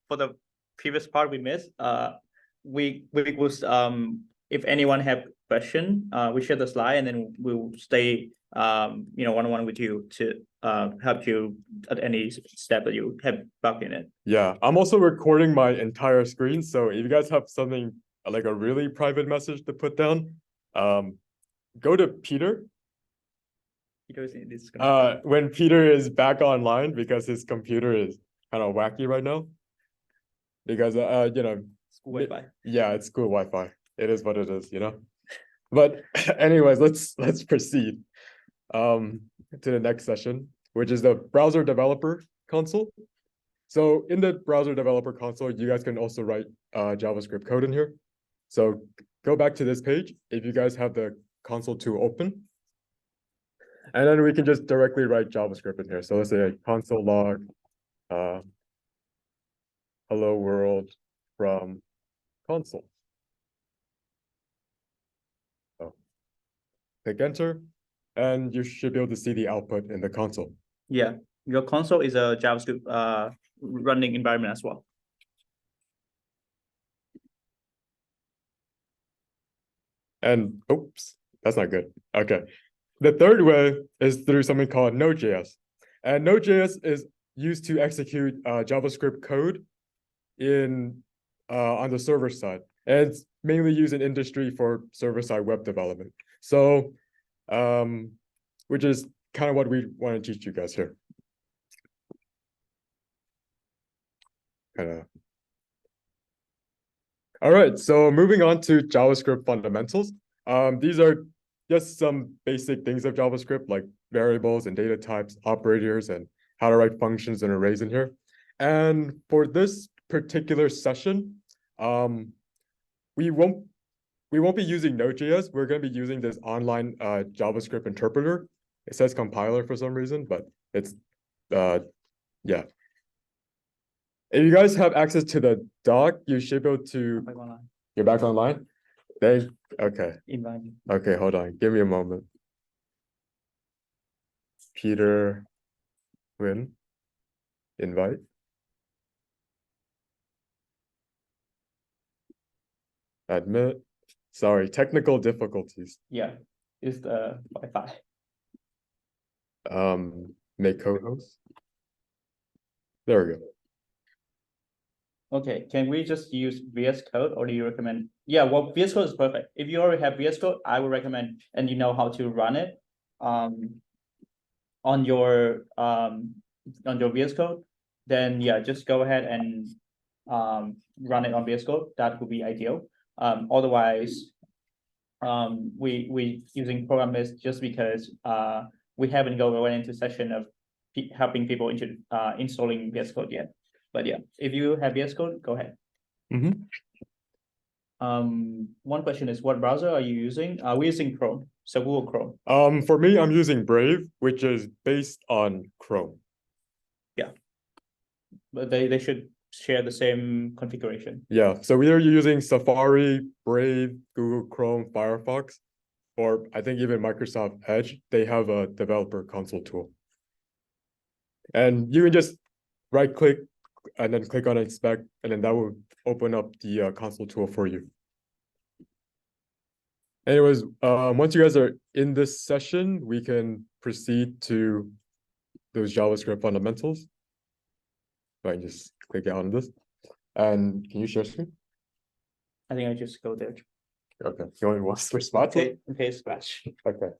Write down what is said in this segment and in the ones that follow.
for the previous part we missed, we was if anyone have question, we share the slide and then we'll stay one-on-one with you to help you at any step that you have bug in it. Yeah, I'm also recording my entire screen, so if you guys have something like a really private message to put down, go to Peter. When Peter is back online, because his computer is kind of wacky right now. Because school Wi-Fi. Yeah, it's school Wi-Fi. It is what it is, But anyways, let's proceed to the next session, which is the browser developer console. So in the browser developer console, you guys can also write JavaScript code in here. So go back to this page if you guys have the console tool open. And then we can just directly write JavaScript in here. So let's say console log hello world from console. So click enter, and you should be able to see the output in the console. Yeah, your console is a JavaScript running environment as well. And oops, that's not good. Okay. The third way is through something called Node.js. And Node.js is used to execute JavaScript code in on the server side. And it's mainly used in industry for server-side web development. So, which is kind of what we want to teach you guys here. All right, so moving on to JavaScript fundamentals. These are just some basic things of JavaScript, like variables and data types, operators, and how to write functions and arrays in here. And for this particular session, we won't be using Node.js. We're going to be using this online JavaScript interpreter. It says compiler for some reason, but it's yeah. If you guys have access to the doc, you should be able to. You're back online. Okay. Okay, hold on. Give me a moment. Peter, Win, invite. Admit. Sorry, technical difficulties. Yeah, it's the Wi-Fi. Make co-host. There we go. Okay, can we just use VS Code, or do you recommend? Yeah, well, VS Code is perfect. If you already have VS Code, I would recommend, and you know how to run it on your VS Code, then yeah, just go ahead and run it on VS Code. That would be ideal. Otherwise, we using programmers just because we haven't gone into session of helping people into installing VS Code yet. But yeah, if you have VS Code, go ahead. One question is, what browser are you using? We're using Chrome, so Google Chrome. For me, I'm using Brave, which is based on Chrome. Yeah, but they should share the same configuration. Yeah, so we are using Safari, Brave, Google Chrome, Firefox, or I think even Microsoft Edge. They have a developer console tool. And you can just right-click and then click on inspect, and then that will open up the console tool for you. Anyways, once you guys are in this session, we can proceed to those JavaScript fundamentals. So I can just click on this. And can you share screen? I think I just go there. Okay. You want to switch spots? Okay, splash. Okay.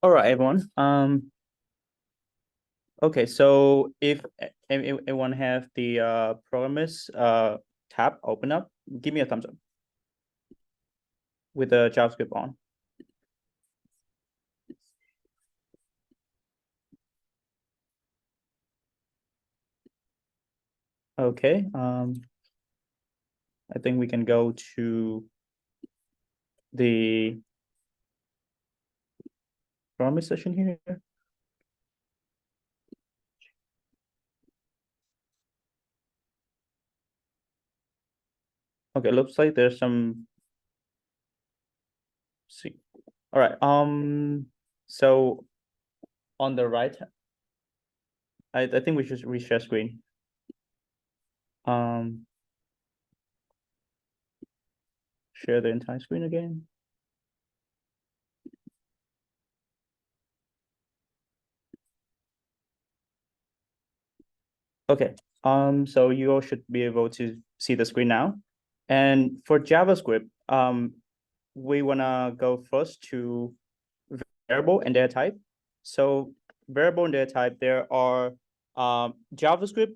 All right, everyone. Okay, so if everyone have the programmers tab open up, give me a thumbs up with the JavaScript on. Okay, I think we can go to the programmer session here. Okay, looks like there's some. See, all right. So on the right. I think we should reshare screen. Share the entire screen again. Okay, so you all should be able to see the screen now. And for JavaScript, we wanna go first to variable and data type. So variable and data type, there are JavaScript,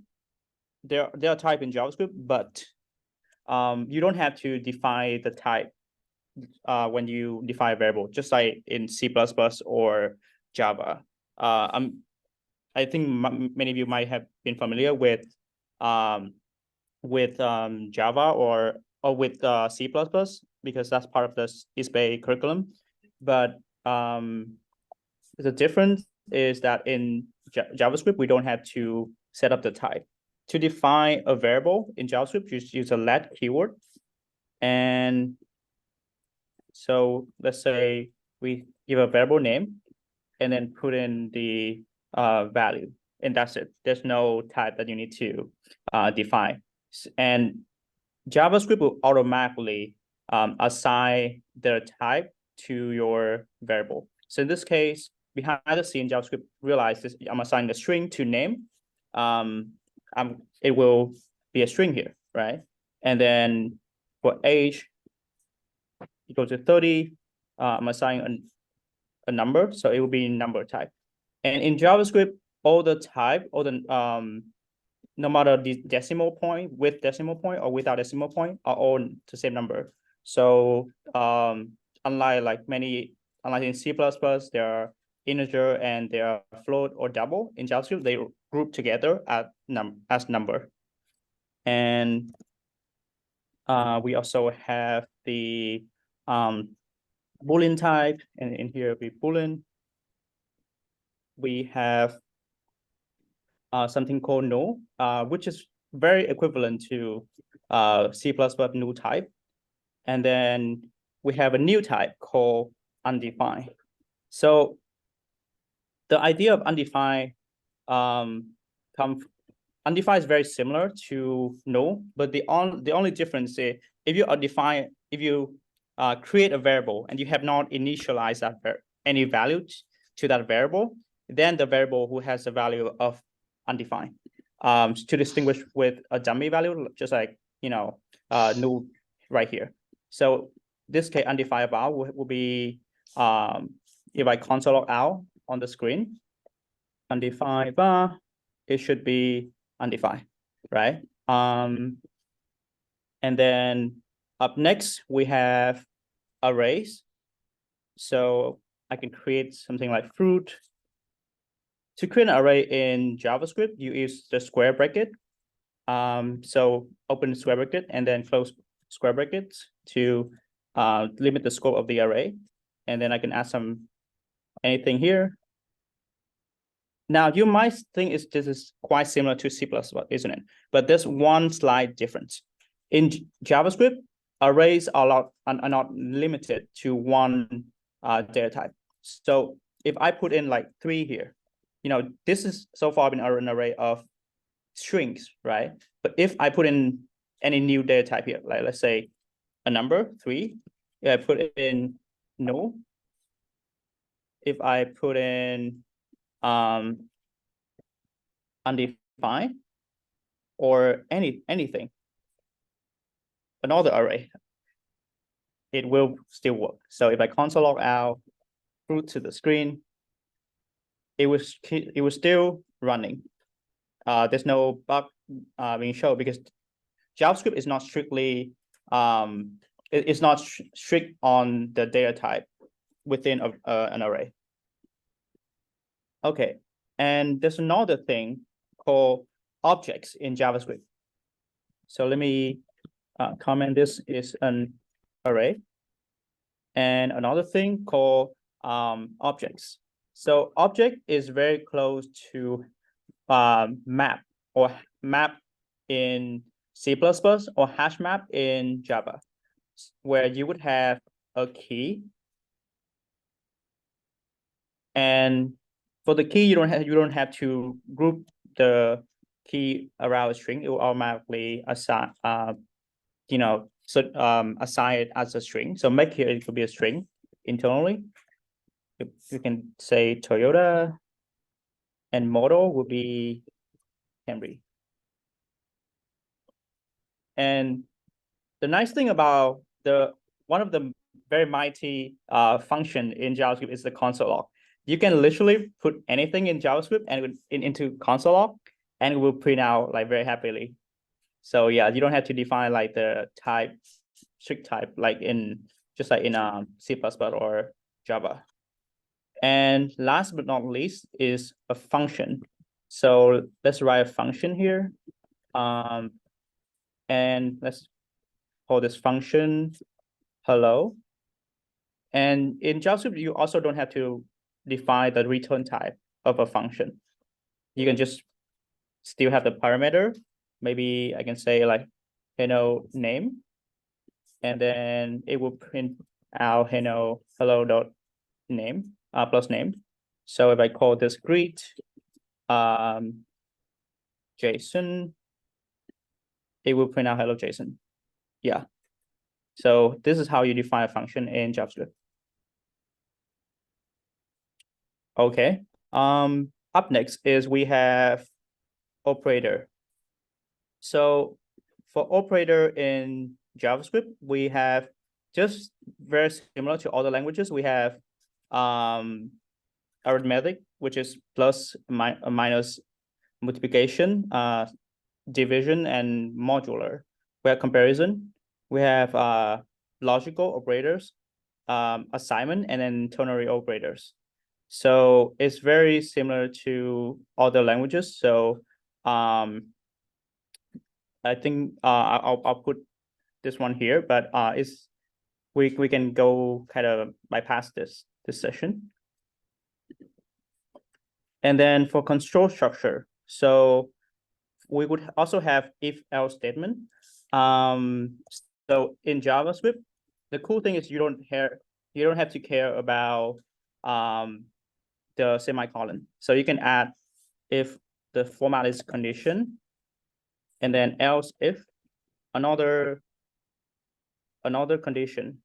there are type in JavaScript, but you don't have to define the type when you define a variable, just like in C++ or Java. I think many of you might have been familiar with Java or with C++ because that's part of the East Bay curriculum. But the difference is that in JavaScript, we don't have to set up the type. To define a variable in JavaScript, you use a let keyword. And so let's say we give a variable name and then put in the value, and that's it. There's no type that you need to define. And JavaScript will automatically assign the type to your variable. So in this case, behind the scene, JavaScript realizes I'm assigning a string to name. It will be a string here, right? And then for age, equal to 30, I'm assigning a number, so it will be number type. And in JavaScript, all the type, all the no matter the decimal point, with decimal point or without decimal point, are all the same number. So unlike in C++, there are integer and there are float or double. In JavaScript, they group together as number. And we also have the Boolean type, and in here we Boolean. We have something called null, which is very equivalent to C++ null type. And then we have a new type called undefined. So the idea of undefined undefined is very similar to null, but the only difference is if you create a variable and you have not initialized any value to that variable, then the variable who has the value of undefined to distinguish with a dummy value, just like null right here. So this case undefined val will be if I console log out on the screen, undefined val, it should be undefined, right? And then up next we have arrays. So I can create something like fruit. To create an array in JavaScript, you use the square bracket. So open square bracket and then close square brackets to limit the scope of the array. And then I can add anything here. Now you might think this is quite similar to C++, isn't it? But there's one slight difference. In JavaScript, arrays are not limited to one data type. So if I put in like 3 here, this is so far been an array of strings, right? But if I put in any new data type here, like let's say a number 3, if I put in null, if I put in undefined or anything, another array, it will still work. So if I console log out fruit to the screen, it was still running. There's no bug being shown because JavaScript is not strictly it's not strict on the data type within an array. Okay, and there's another thing called objects in JavaScript. So let me comment this is an array, and another thing called objects. So object is very close to map in C++ or hash map in Java, where you would have a key and For the key, you don't have to group the key around a string. It will automatically assign assign it as a string. So make here it could be a string internally. You can say Toyota, and model will be Camry. And the nice thing about one of the very mighty function in JavaScript is the console log. You can literally put anything in JavaScript and into console log, and it will print out like very happily. So yeah, you don't have to define like the type, strict type, like in C++ or Java. And last but not least is a function. So let's write a function here. And let's call this function hello. And in JavaScript, you also don't have to define the return type of a function. You can just still have the parameter. Maybe I can say like hello name, and then it will print out hello dot name plus name. So if I call this greet JSON, it will print out hello JSON. Yeah. So this is how you define a function in JavaScript. Okay. Up next is we have operator. So for operator in JavaScript, we have just very similar to other languages. We have arithmetic, which is plus, minus, multiplication, division, and modular. We have comparison. We have logical operators, assignment, and then ternary operators. So it's very similar to other languages. So I think I'll put this one here, but we can go kind of bypass this session. And then for control structure, so we would also have if-else statement. So in JavaScript, the cool thing is you don't have to care about the semicolon. So you can add if the format is condition, and then else if another condition,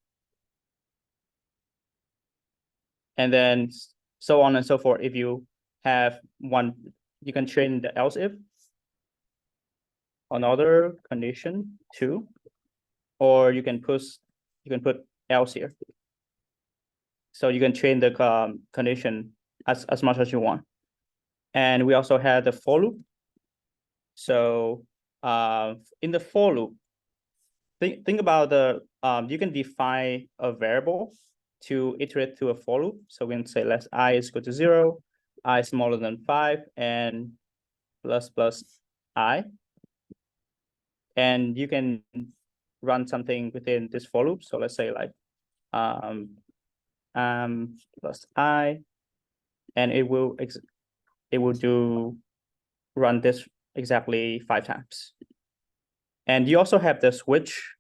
and then so on and so forth. If you have one, you can train the else if another condition too, or you can put else here. So you can train the condition as much as you want. And we also had the for loop. So in the for loop, think about you can define a variable to iterate through a for loop. So we can say let I is equal to 0, I smaller than 5, and plus I. And you can run something within this for loop. So let's say like plus I, and it will run this exactly 5 times. And you also have the switch,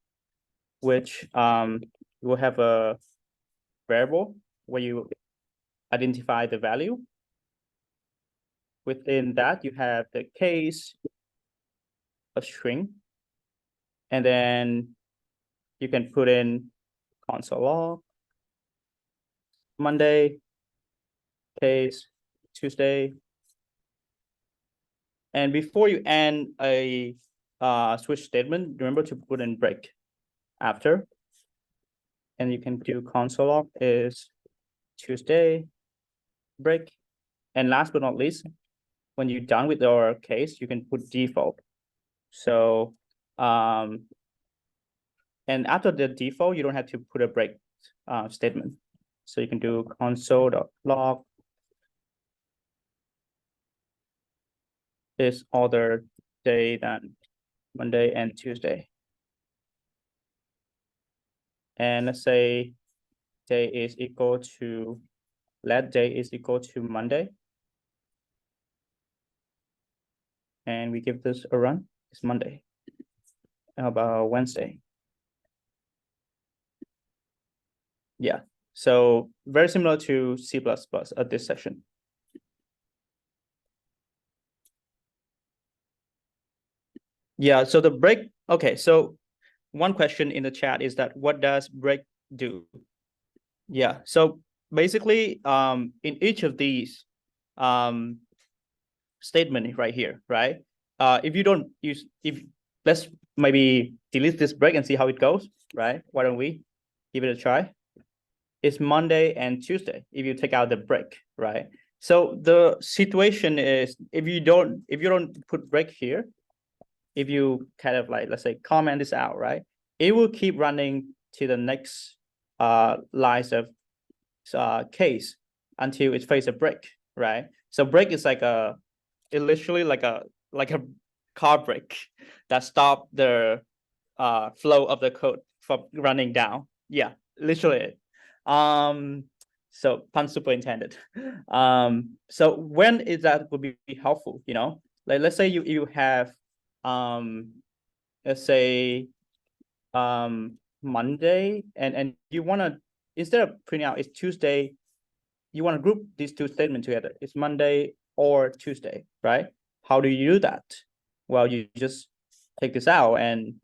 which you will have a variable where you identify the value. Within that, you have the case, a string, and then you can put in console log, Monday, case, Tuesday. And before you end a switch statement, remember to put in break after. And you can do console log is Tuesday, break. And last but not least, when you're done with your case, you can put default. So and after the default, you don't have to put a break statement. So you can do console.log is other day than Monday and Tuesday. And let's say day is equal to, let day is equal to Monday. And we give this a run. It's Monday. How about Wednesday? Yeah. So very similar to C++ at this session. Yeah, so the break, okay, so one question in the chat is that what does break do? Yeah, so basically, in each of these statement right here, right? If you don't use, if let's maybe delete this break and see how it goes, right? Why don't we give it a try? It's Monday and Tuesday if you take out the break, right? So the situation is if you don't put break here, if you kind of like, let's say, comment this out, right? It will keep running to the next lines of case until it faces a break, right? So break is like it literally like a car brake that stop the flow of the code from running down. Yeah, literally. So pun superintended. So when is that would be helpful, you know? Like let's say you have let's say Monday and you wanna, instead of printing out it's Tuesday, you want to group these two statements together. It's Monday or Tuesday, right? How do you do that? Well, you just take this out and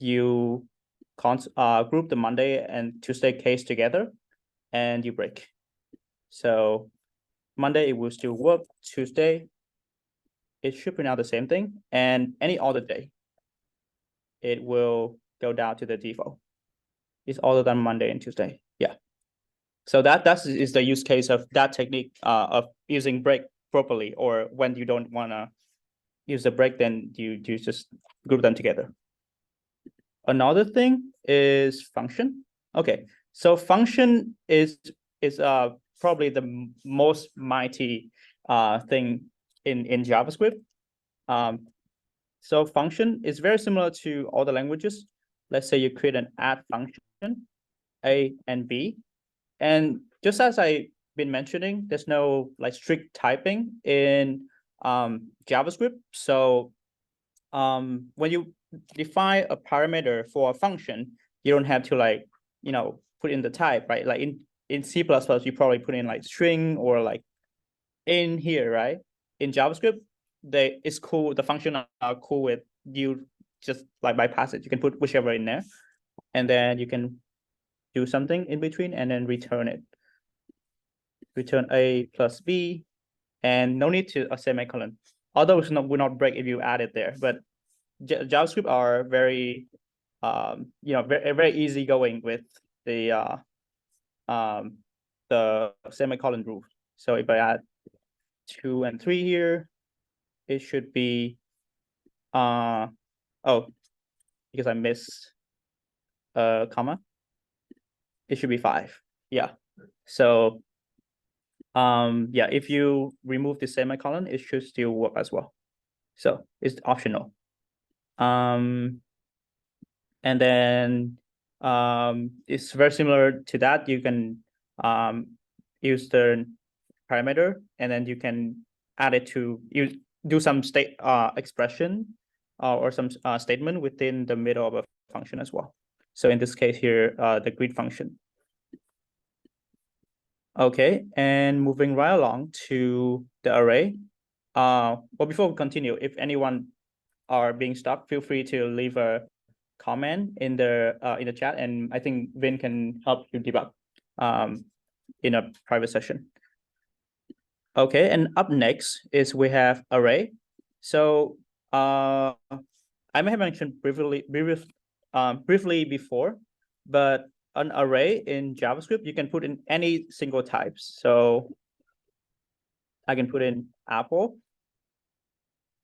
you group the Monday and Tuesday case together and you break. So Monday, it will still work. Tuesday, it should print out the same thing. And any other day, it will go down to the default. It's other than Monday and Tuesday. Yeah. So that is the use case of that technique of using break properly, or when you don't want to use the break, then you just group them together. Another thing is function. Okay, so function is probably the most mighty thing in JavaScript. So function is very similar to all the languages. Let's say you create an add function, A and B. And just as I've been mentioning, there's no like strict typing in JavaScript. So when you define a parameter for a function, you don't have to like, put in the type, right? Like in C++, you probably put in like string or like in here, right? In JavaScript, it's cool. The function are cool with you just like bypass it. You can put whichever in there, and then you can do something in between and then return it. Return A plus B, and no need to a semicolon. Although it's not will not break if you add it there, but JavaScript are very very easygoing with the semicolon rule. So if I add 2 and 3 here, it should be oh, because I missed a comma, it should be 5. Yeah. So yeah, if you remove the semicolon, it should still work as well. So it's optional. And then it's very similar to that. You can use the parameter, and then you can add it to, you do some state expression or some statement within the middle of a function as well. So in this case here, the greet function. Okay, and moving right along to the array. Well, before we continue, if anyone are being stuck, feel free to leave a comment in the chat, and I think Vin can help you debug in a private session. Okay, and up next is we have array. So I may have mentioned briefly before, but an array in JavaScript, you can put in any single types. So I can put in apple,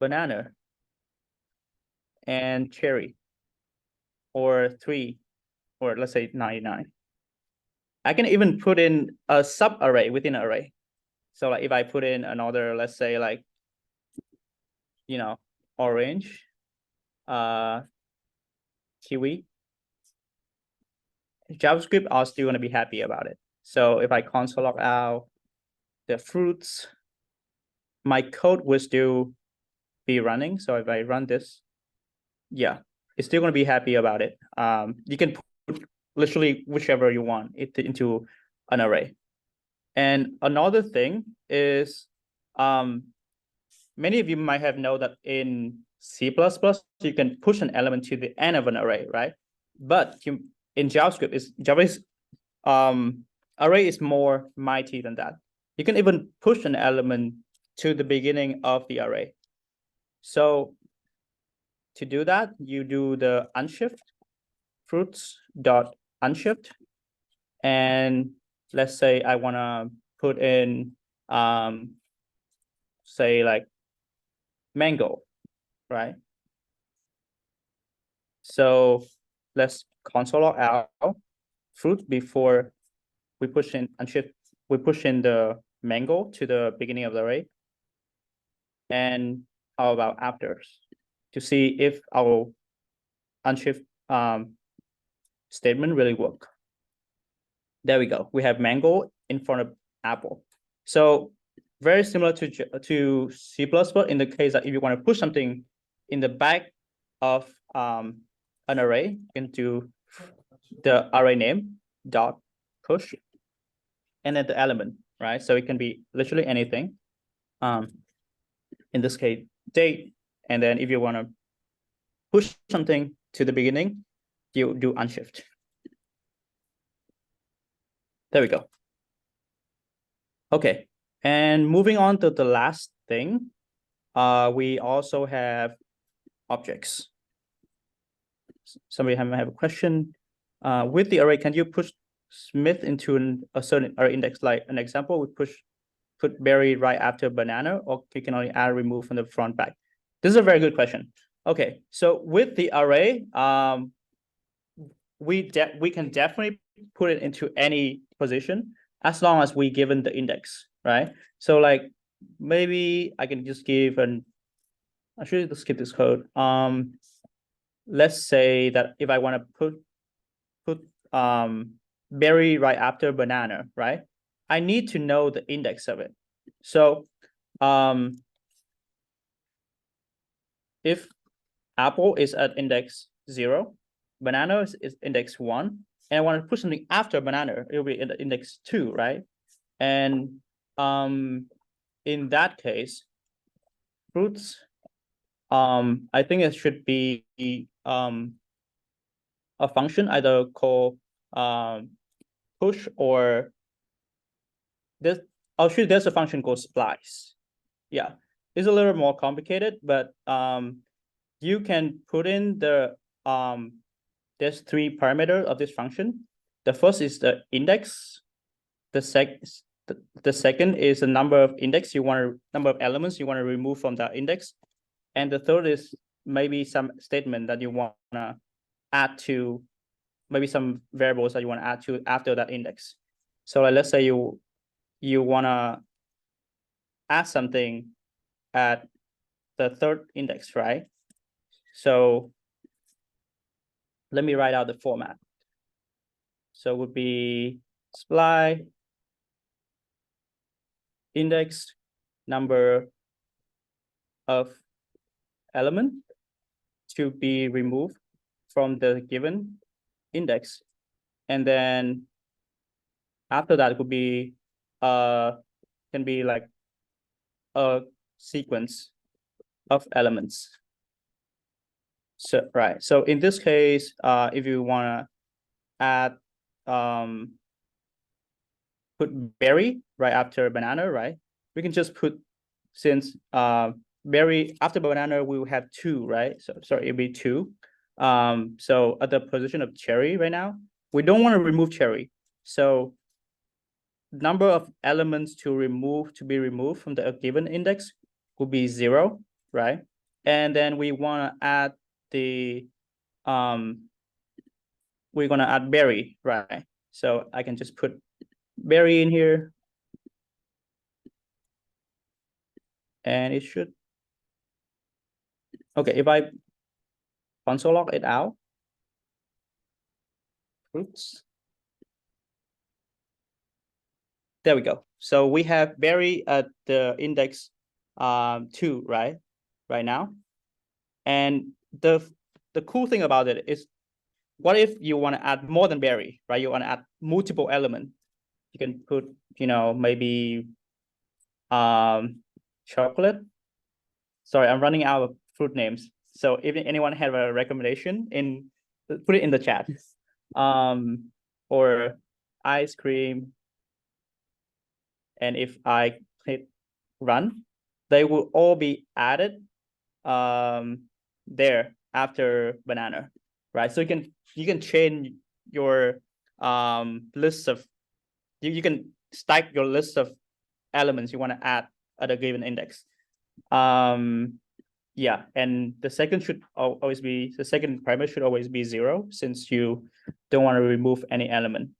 banana, and cherry, or 3, or let's say 99. I can even put in a sub array within an array. So like if I put in another, let's say like, orange, kiwi, JavaScript are still going to be happy about it. So if I console log out the fruits, my code will still be running. So if I run this, yeah, it's still going to be happy about it. You can put literally whichever you want it into an array. And another thing is many of you might have known that in C++, you can push an element to the end of an array, right? But in JavaScript, array is more mighty than that. You can even push an element to the beginning of the array. So to do that, you do the unshift fruits.unshift. And let's say I want to put in, say like mango, right? So let's console log out fruit before we push in unshift. We push in the mango to the beginning of the array. And how about after, to see if our unshift statement really work. There we go. We have mango in front of apple. So very similar to C++ in the case that if you want to push something in the back of an array, you can do the array name dot push and then the element, right? So it can be literally anything. In this case, date. And then if you want to push something to the beginning, you do unshift. There we go. Okay, and moving on to the last thing, we also have objects. Somebody might have a question. With the array, can you push Smith into a certain array index? Like an example, we put berry right after banana, or you can only add remove from the front back. This is a very good question. Okay, so with the array, we can definitely put it into any position as long as we given the index, right? So like maybe I can just give I should just skip this code. Let's say that if I want to put berry right after banana, right? I need to know the index of it. So if apple is at index 0, banana is index 1, and I want to put something after banana, it will be in the index 2, right? And in that case, fruits, I think it should be a function either called push or there's a function called splice. Yeah, it's a little more complicated, but you can put in the there's 3 parameters of this function. The first is the index. The second is the number of number of elements you want to remove from that index. And the third is maybe some statement that you want to add to, maybe some variables that you want to add to after that index. So like, let's say you want to add something at the 3rd index, right? So let me write out the format. So it would be supply index number of element to be removed from the given index. And then after that it would be can be like a sequence of elements. So right. So in this case, if you want to add put berry right after banana, right? We can just put, since berry after banana we will have 2, right? So sorry, it'll be 2. So at the position of cherry right now, we don't want to remove cherry. So number of elements to be removed from the given index will be 0, right? And then we want to add the we're going to add berry, right? So I can just put berry in here, and it should, okay, if I console log it out, oops, there we go. So we have berry at the index 2, right now. And the cool thing about it is, what if you want to add more than berry, right? You want to add multiple elements. You can put, maybe chocolate, Sorry, I'm running out of fruit names. So if anyone have a recommendation, put it in the chat. Or ice cream. And if I hit run, they will all be added there after banana, right? So you can change your list of you can stack your list of elements you want to add at a given index. Yeah, and the second should always be the second parameter should always be 0, since you don't want to remove any element.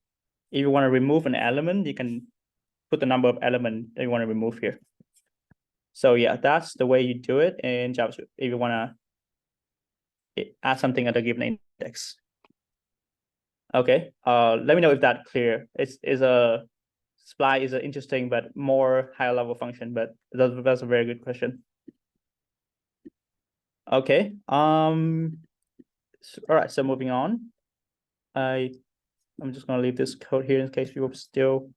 If you want to remove an element, you can put the number of elements that you want to remove here. So yeah, that's the way you do it in JavaScript if you want to add something at a given index. Okay, let me know if that's clear. Sply is an interesting but more higher level function, but that's a very good question. Okay, all right, so moving on. I'm just gonna leave this code here in case you still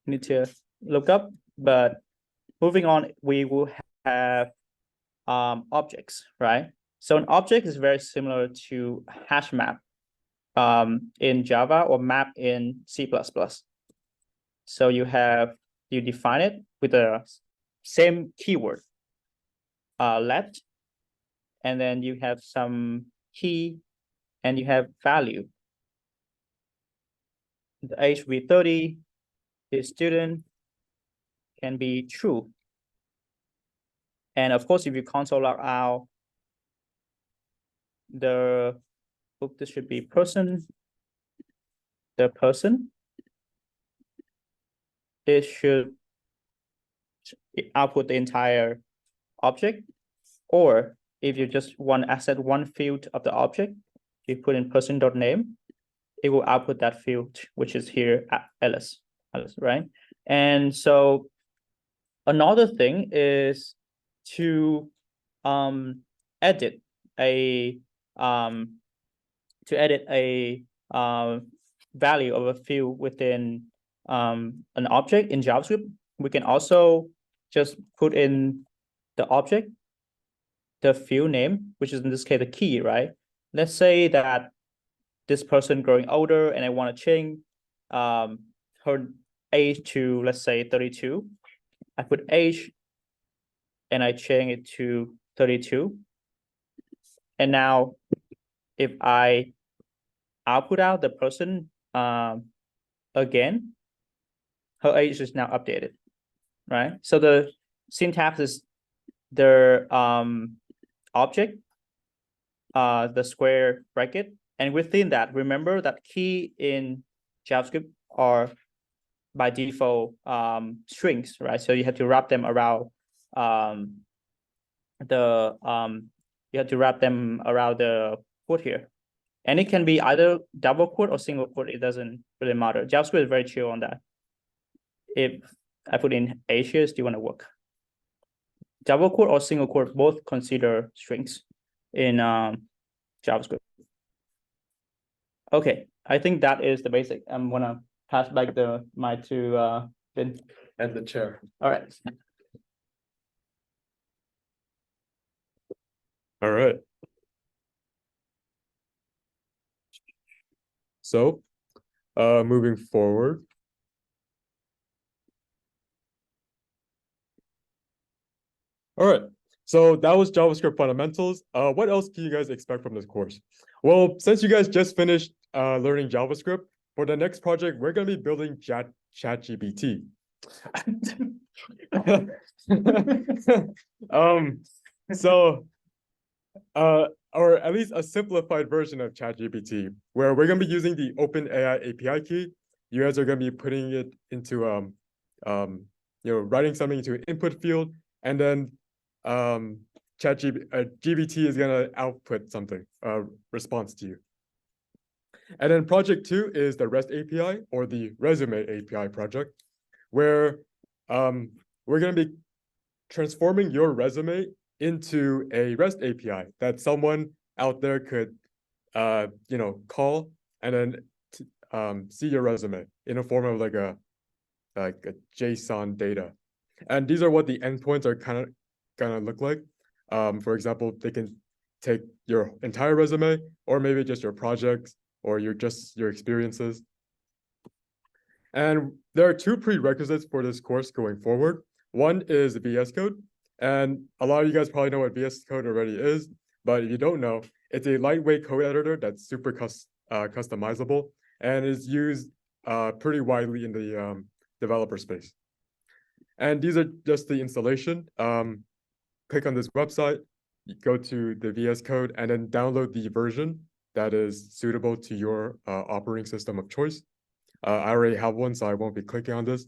need to look up, but moving on, we will have objects, right? So an object is very similar to hash map in Java or map in C++. So you define it with the same keyword, let, and then you have some key, and you have value. The age will be 30, the student can be true. And of course, if you console log out this should be person, the person, it should output the entire object. Or if you just want to access one field of the object, you put in person.name, it will output that field, which is here at Alice, right? And so another thing is to edit a value of a field within an object in JavaScript. We can also just put in the object the field name, which is in this case the key, right? Let's say that this person growing older and I want to change her age to, let's say, 32. I put age and I change it to 32. And now if I output out the person again, her age is now updated, right? So the syntax is the object, the square bracket, and within that, remember that key in JavaScript are by default strings, right? So you have to wrap them around the quote here. And it can be either double quote or single quote, it doesn't really matter. JavaScript is very chill on that. If I put in age here, do you want to work? Double quote or single quote both consider strings in JavaScript. Okay, I think that is the basic. I'm gonna pass back the mic to Vin. And the chair. All right. All right. So, moving forward. All right. So that was JavaScript fundamentals. What else can you guys expect from this course? Well, since you guys just finished learning JavaScript, for the next project, we're going to be building ChatGPT. Or at least a simplified version of ChatGPT, where we're going to be using the OpenAI API key. You guys are going to be putting it into writing something into an input field, and then GPT is going to output something, response to you. And then project 2 is the REST API, or the Resume API project, where we're going to be transforming your resume into a REST API that someone out there could call and then see your resume in a form of like a JSON data. And these are what the endpoints are kind of gonna look like. For example, they can take your entire resume, or maybe just your projects, or your experiences. And there are two prerequisites for this course going forward. One is VS Code, and a lot of you guys probably know what VS Code already is, but if you don't know, it's a lightweight code editor that's super customizable and is used pretty widely in the developer space. And these are just the installation. Click on this website, go to the VS Code, and then download the version that is suitable to your operating system of choice. I already have one, so I won't be clicking on this.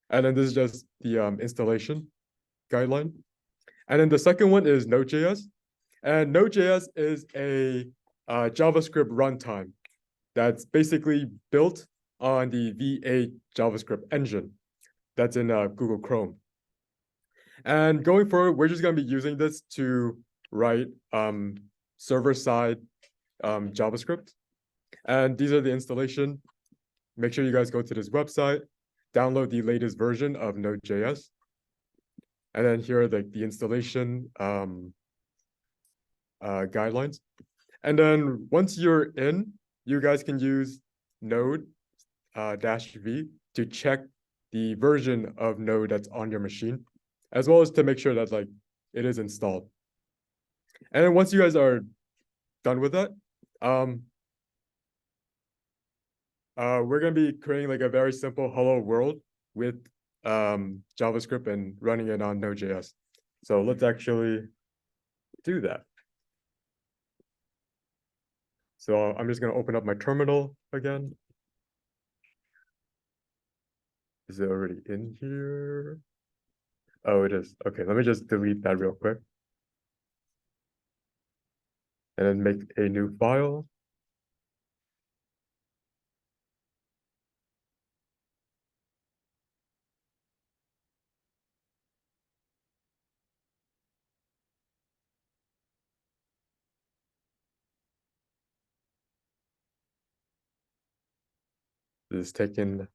And then this is just the installation guideline. And then the second one is Node.js. And Node.js is a JavaScript runtime that's basically built on the V8 JavaScript engine that's in Google Chrome. And going forward, we're just going to be using this to write server-side JavaScript. And these are the installation. Make sure you guys go to this website, download the latest version of Node.js. And then here are the installation guidelines. And then once you're in, you guys can use Node -v to check the version of Node that's on your machine, as well as to make sure that it is installed. And then once you guys are done with that, we're going to be creating a very simple hello world with JavaScript and running it on Node.js. So let's actually do that. So I'm just going to open up my terminal again. Is it already in here? Oh, it is. Okay, let me just delete that real quick. And then make a new file. This is taking.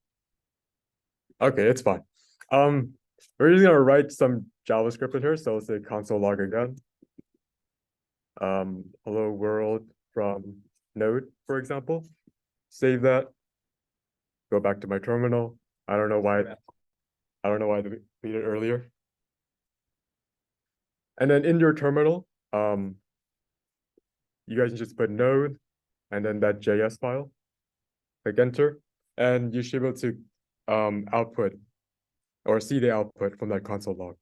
Okay, it's fine. We're just gonna write some JavaScript in here. So let's say console log again. Hello world from Node, for example. Save that. Go back to my terminal. I don't know why I deleted it earlier. And then in your terminal, you guys can just put Node and then that JS file. Click enter, and you should be able to output or see the output from that console log.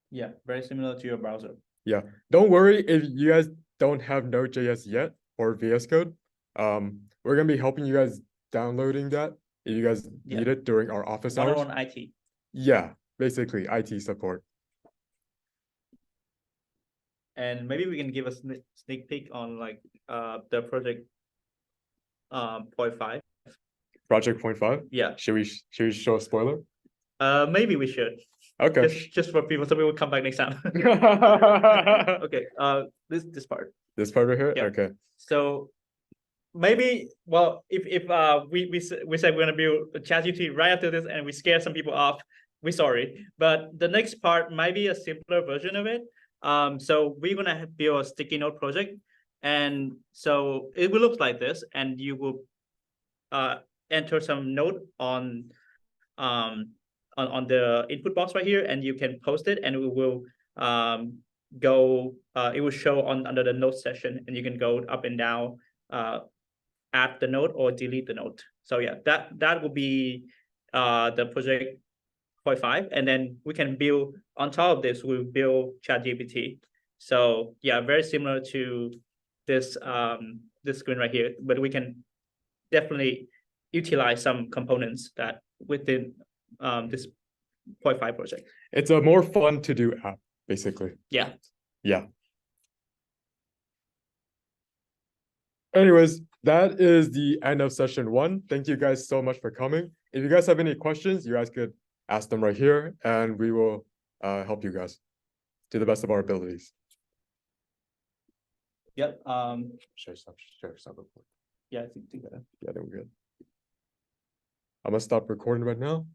Yeah, very similar to your browser. Yeah, don't worry if you guys don't have Node.js yet or VS Code. We're gonna be helping you guys downloading that if you guys need it during our office hours. On IT. Yeah, basically IT support. And maybe we can give a sneak peek on the project 0.5. Project 0.5? Yeah. Should we show a spoiler? Maybe we should. Okay. Just for people, so we will come back next time. Okay. This part. This part right here? Yeah. Okay. So maybe, well, if we said we're gonna build a ChatGPT right after this and we scare some people off, we're sorry. But the next part might be a simpler version of it. So we're gonna build a sticky note project, and so it will look like this, and you will enter some note on the input box right here, and you can post it, and it will it will show under the note session, and you can go up and down, add the note or delete the note. So yeah, that will be the project 0.5, and then we can build on top of this. We'll build ChatGPT. So yeah, very similar to this this screen right here, but we can definitely utilize some components that within this 0.5 project. It's a more fun to do app, basically. Yeah. Yeah. Anyways, that is the end of session 1. Thank you guys so much for coming. If you guys have any questions, you guys could ask them right here, and we will help you guys to the best of our abilities. Yep. Share some report. Yeah, I think that. Yeah, then we're good. I'm gonna stop recording right now.